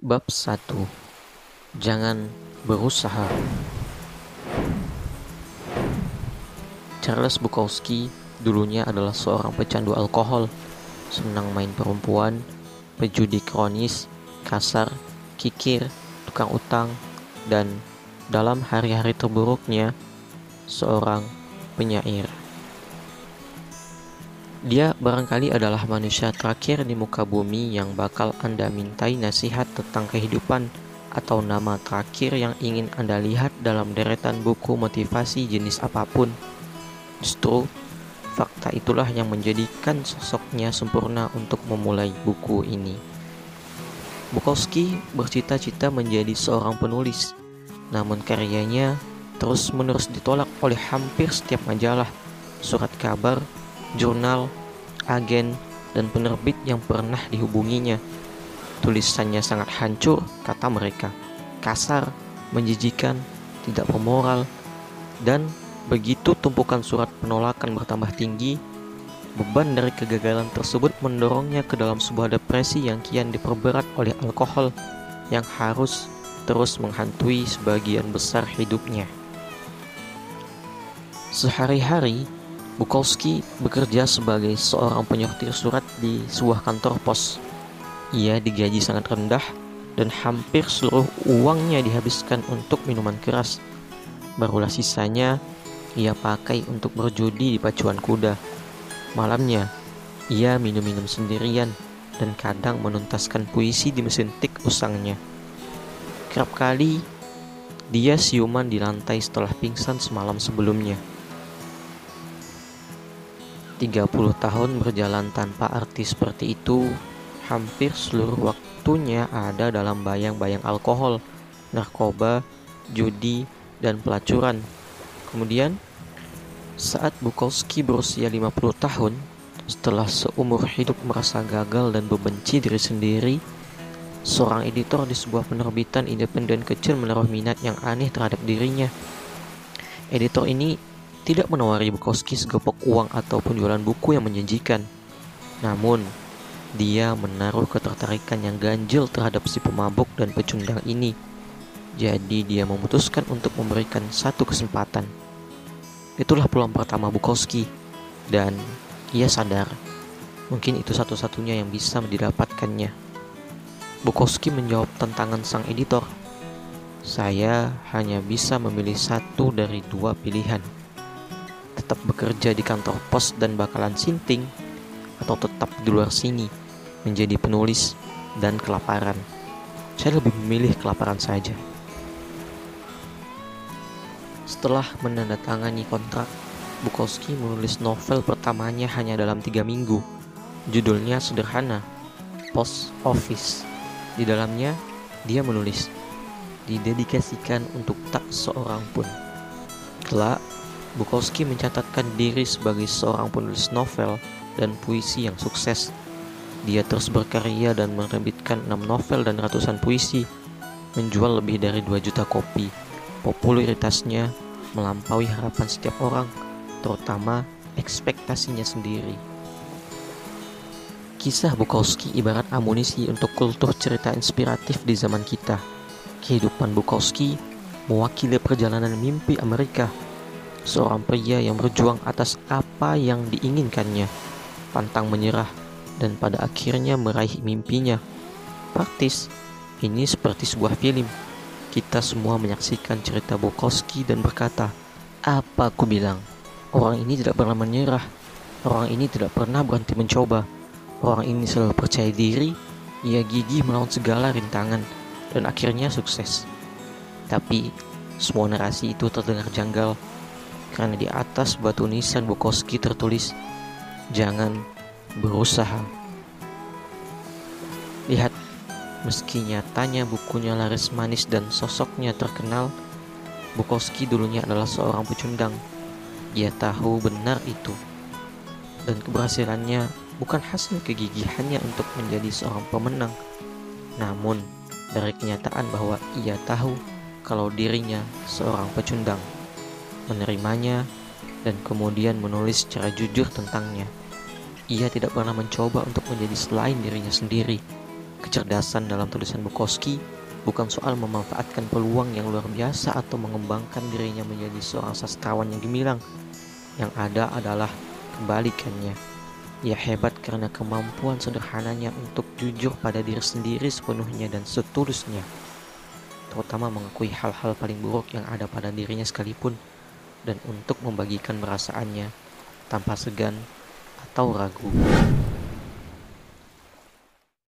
Bab 1. Jangan berusaha. Charles Bukowski dulunya adalah seorang pecandu alkohol, senang main perempuan, pejudi kronis, kasar, kikir, tukang utang, dan dalam hari-hari terburuknya, seorang penyair. Dia barangkali adalah manusia terakhir di muka bumi yang bakal Anda mintai nasihat tentang kehidupan atau nama terakhir yang ingin Anda lihat dalam deretan buku motivasi jenis apapun. Justru, fakta itulah yang menjadikan sosoknya sempurna untuk memulai buku ini. Bukowski bercita-cita menjadi seorang penulis, namun karyanya terus-menerus ditolak oleh hampir setiap majalah, surat kabar, jurnal, agen, dan penerbit yang pernah dihubunginya. Tulisannya sangat hancur, kata mereka, kasar, menjijikan, tidak bermoral, dan begitu tumpukan surat penolakan bertambah tinggi, beban dari kegagalan tersebut mendorongnya ke dalam sebuah depresi yang kian diperberat oleh alkohol yang harus terus menghantui sebagian besar hidupnya. Sehari-hari, Bukowski bekerja sebagai seorang penyortir surat di sebuah kantor pos. Ia digaji sangat rendah dan hampir seluruh uangnya dihabiskan untuk minuman keras. Barulah sisanya ia pakai untuk berjudi di pacuan kuda. Malamnya, ia minum-minum sendirian dan kadang menuntaskan puisi di mesin tik usangnya. Kerap kali, dia siuman di lantai setelah pingsan semalam sebelumnya. 30 tahun berjalan tanpa arti seperti itu, hampir seluruh waktunya ada dalam bayang-bayang alkohol, narkoba, judi, dan pelacuran. Kemudian, saat Bukowski berusia 50 tahun, setelah seumur hidup merasa gagal dan membenci diri sendiri, seorang editor di sebuah penerbitan independen kecil menaruh minat yang aneh terhadap dirinya. Editor ini tidak menawari Bukowski segepok uang ataupun jualan buku yang menjanjikan. Namun, dia menaruh ketertarikan yang ganjil terhadap si pemabuk dan pecundang ini. Jadi dia memutuskan untuk memberikan satu kesempatan. Itulah peluang pertama Bukowski, dan ia sadar mungkin itu satu-satunya yang bisa didapatkannya. Bukowski menjawab tantangan sang editor. Saya hanya bisa memilih satu dari dua pilihan. Tetap bekerja di kantor pos dan bakalan sinting, atau tetap di luar sini menjadi penulis dan kelaparan. Saya lebih memilih kelaparan saja. Setelah menandatangani kontrak, Bukowski menulis novel pertamanya hanya dalam 3 minggu. Judulnya sederhana, Post Office. Di dalamnya, dia menulis, didedikasikan untuk tak seorang pun. Kelak, Bukowski mencatatkan diri sebagai seorang penulis novel dan puisi yang sukses. Dia terus berkarya dan menerbitkan 6 novel dan ratusan puisi, menjual lebih dari 2 juta kopi. Popularitasnya melampaui harapan setiap orang, terutama ekspektasinya sendiri. Kisah Bukowski ibarat amunisi untuk kultur cerita inspiratif di zaman kita. Kehidupan Bukowski mewakili perjalanan mimpi Amerika. Seorang pria yang berjuang atas apa yang diinginkannya, pantang menyerah, dan pada akhirnya meraih mimpinya. Praktis, ini seperti sebuah film. Kita semua menyaksikan cerita Bukowski dan berkata, apa aku bilang? Orang ini tidak pernah menyerah. Orang ini tidak pernah berhenti mencoba. Orang ini selalu percaya diri. Ia gigih melawan segala rintangan dan akhirnya sukses. Tapi semua narasi itu terdengar janggal, karena di atas batu nisan Bukowski tertulis, jangan berusaha. Lihat, meski nyatanya bukunya laris manis dan sosoknya terkenal, Bukowski dulunya adalah seorang pecundang. Ia tahu benar itu. Dan keberhasilannya bukan hasil kegigihannya untuk menjadi seorang pemenang, namun dari kenyataan bahwa ia tahu kalau dirinya seorang pecundang, menerimanya, dan kemudian menulis secara jujur tentangnya. Ia tidak pernah mencoba untuk menjadi selain dirinya sendiri, Kecerdasan dalam tulisan Bukowski bukan soal memanfaatkan peluang yang luar biasa atau mengembangkan dirinya menjadi seorang sastrawan yang gemilang. Yang ada adalah kebalikannya. Ia hebat karena kemampuan sederhananya untuk jujur pada diri sendiri sepenuhnya dan setulusnya, terutama mengakui hal-hal paling buruk yang ada pada dirinya sekalipun, dan untuk membagikan perasaannya tanpa segan atau ragu.